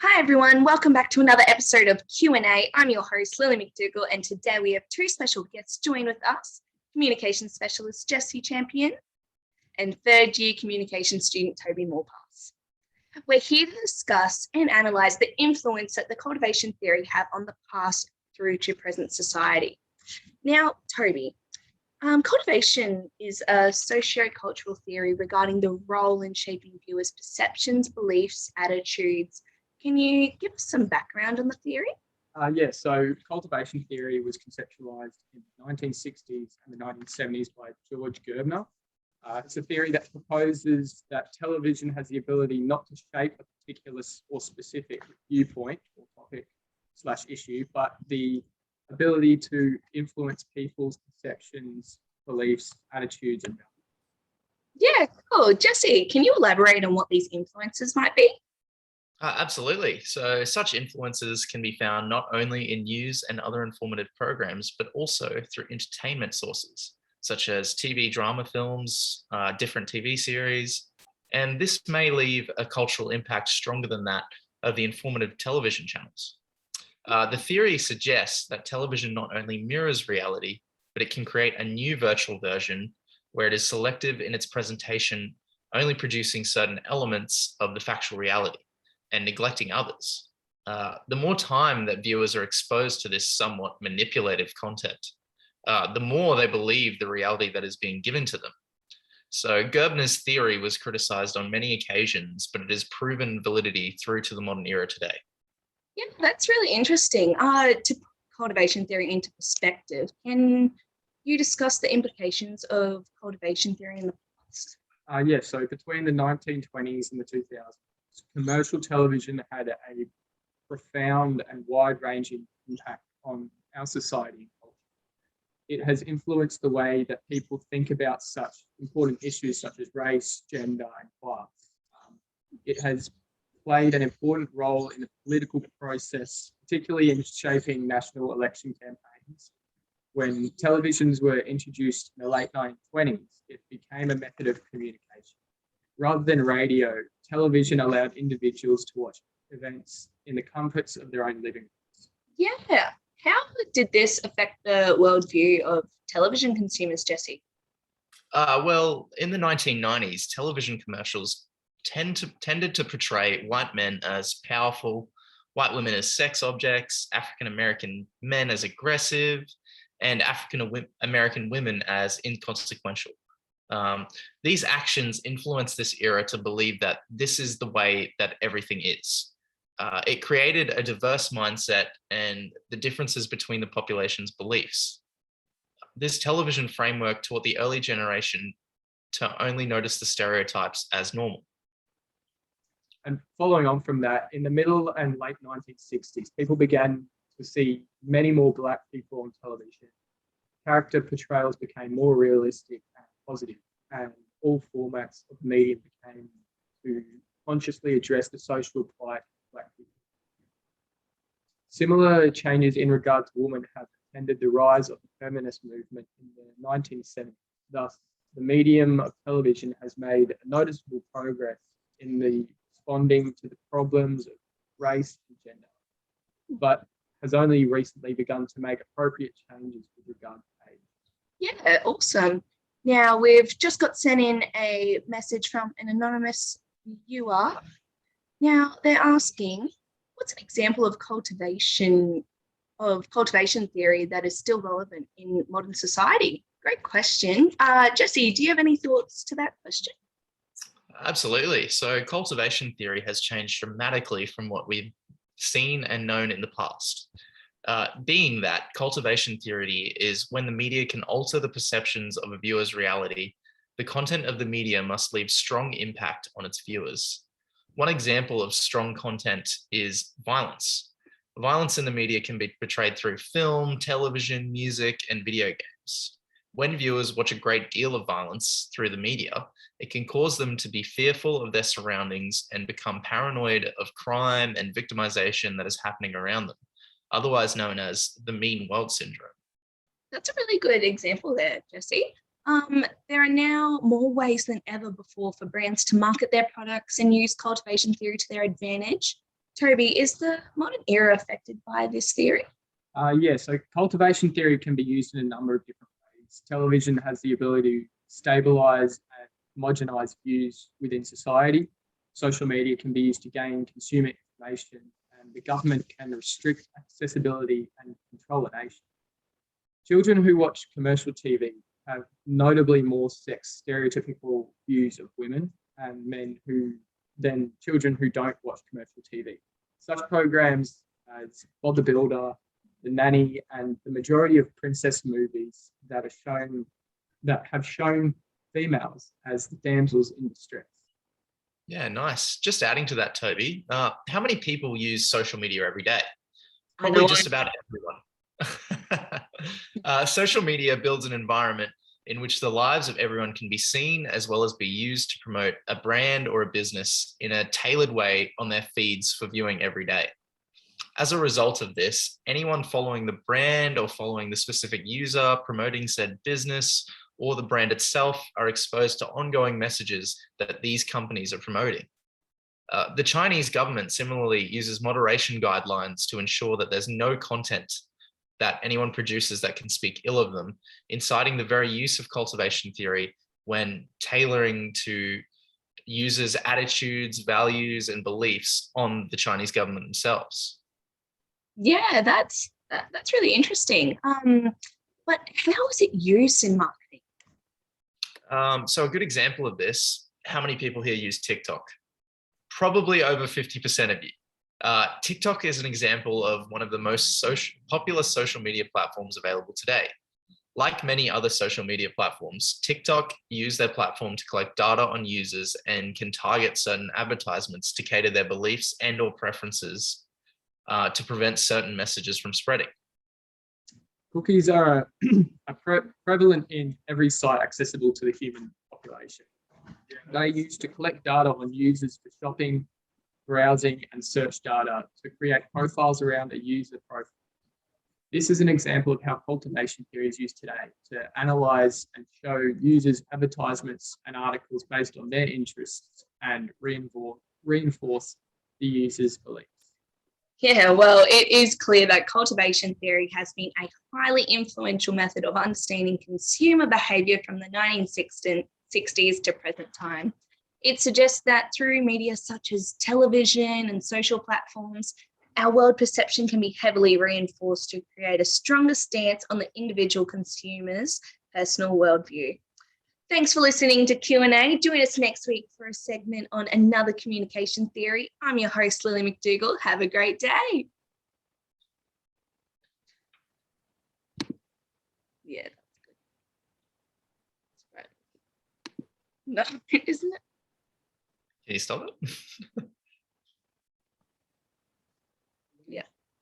Hi everyone, welcome back to another episode of Q&A. I'm your host, Lily McDougall, and today we have two special guests join with us, Communications Specialist Jessie Champion and third-year Communication student Tobey Malpass. We're here to discuss and analyse the influence that the cultivation theory have on the past through to present society. Now, Tobey, cultivation is a socio-cultural theory regarding the role in shaping viewers' perceptions, beliefs, attitudes. Can you give us some background on the theory? So cultivation theory was conceptualized in the 1960s and the 1970s by George Gerbner. It's a theory that proposes that television has the ability not to shape a particular or specific viewpoint or topic/issue, but the ability to influence people's perceptions, beliefs, attitudes, and values. Yeah, cool. Jessie, can you elaborate on what these influences might be? Absolutely. So such influences can be found not only in news and other informative programs, but also through entertainment sources, such as TV drama films, different TV series, and this may leave a cultural impact stronger than that of the informative television channels. The theory suggests that television not only mirrors reality, but it can create a new virtual version where it is selective in its presentation, only producing certain elements of the factual reality and neglecting others. The more time that viewers are exposed to this somewhat manipulative content, the more they believe the reality that is being given to them. So Gerbner's theory was criticized on many occasions, but it has proven validity through to the modern era today. Yeah, that's really interesting. To put cultivation theory into perspective, can you discuss the implications of cultivation theory in the past? So between the 1920s and the 2000s, commercial television had a profound and wide-ranging impact on our society and culture. It has influenced the way that people think about such important issues such as race, gender, and class. It has played an important role in the political process, particularly in shaping national election campaigns. When televisions were introduced in the late 1920s, it became a method of communication. Rather than radio, television allowed individuals to watch events in the comforts of their own living rooms. Yeah. How did this affect the worldview of television consumers, Jessie? Well, in the 1990s, television commercials tended to portray white men as powerful, white women as sex objects, African-American men as aggressive, and African-American women as inconsequential. These actions influenced this era to believe that this is the way that everything is. It created a diverse mindset and the differences between the population's beliefs. This television framework taught the early generation to only notice the stereotypes as normal. And following on from that, in the middle and late 1960s, people began to see many more Black people on television. Character portrayals became more realistic and positive, and all formats of the media became to consciously address the social plight of Black people. Similar changes in regard to women have attended the rise of the feminist movement in the 1970s. Thus, the medium of television has made a noticeable progress in the responding to the problems of race and gender, but has only recently begun to make appropriate changes with regard to age. Yeah, awesome. Now, we've just got sent in a message from an anonymous viewer. Now, they're asking, what's an example of cultivation theory that is still relevant in modern society? Great question. Jessie, do you have any thoughts to that question? Absolutely. So cultivation theory has changed dramatically from what we've seen and known in the past. Being that cultivation theory is when the media can alter the perceptions of a viewer's reality, the content of the media must leave strong impact on its viewers. One example of strong content is violence. Violence in the media can be portrayed through film, television, music, and video games. When viewers watch a great deal of violence through the media, it can cause them to be fearful of their surroundings and become paranoid of crime and victimization that is happening around them, otherwise known as the mean world syndrome. That's a really good example there, Jessie. There are now more ways than ever before for brands to market their products and use cultivation theory to their advantage. Toby, is the modern era affected by this theory? Yeah, so cultivation theory can be used in a number of different ways. Television has the ability to stabilize and homogenize views within society. Social media can be used to gain consumer information, and the government can restrict accessibility and control a nation. Children who watch commercial TV have notably more sex stereotypical views of women and men than children who don't watch commercial TV. Such programs as Bob the Builder, The Nanny, and the majority of princess movies that have shown females as the damsels in distress. Yeah, nice. Just adding to that, Toby, how many people use social media every day? I Probably know just about everyone. Social media builds an environment in which the lives of everyone can be seen as well as be used to promote a brand or a business in a tailored way on their feeds for viewing every day. As a result of this, anyone following the brand or following the specific user promoting said business or the brand itself are exposed to ongoing messages that these companies are promoting. The Chinese government similarly uses moderation guidelines to ensure that there's no content that anyone produces that can speak ill of them, inciting the very use of cultivation theory when tailoring to users' attitudes, values, and beliefs on the Chinese government themselves. Yeah, that's really interesting. But how is it used in marketing? So a good example of this, how many people here use TikTok? Probably over 50% of you. TikTok is an example of one of the most popular social media platforms available today. Like many other social media platforms, TikTok use their platform to collect data on users and can target certain advertisements to cater their beliefs and or preferences to prevent certain messages from spreading. Cookies are prevalent in every site accessible to the human population. They are used to collect data on users for shopping, browsing, and search data to create profiles around a user profile. This is an example of how cultivation theory is used today to analyze and show users advertisements and articles based on their interests and reinforce the user's beliefs. Yeah, well, it is clear that cultivation theory has been a highly influential method of understanding consumer behavior from the 1960s to present time. It suggests that through media such as television and social platforms, our world perception can be heavily reinforced to create a stronger stance on the individual consumer's personal worldview. Thanks for listening to Q&A. Join us next week for a segment on another communication theory. I'm your host, Lily McDougall. Have a great day. Yeah, that's good. That's right. No, isn't it? Can you stop it?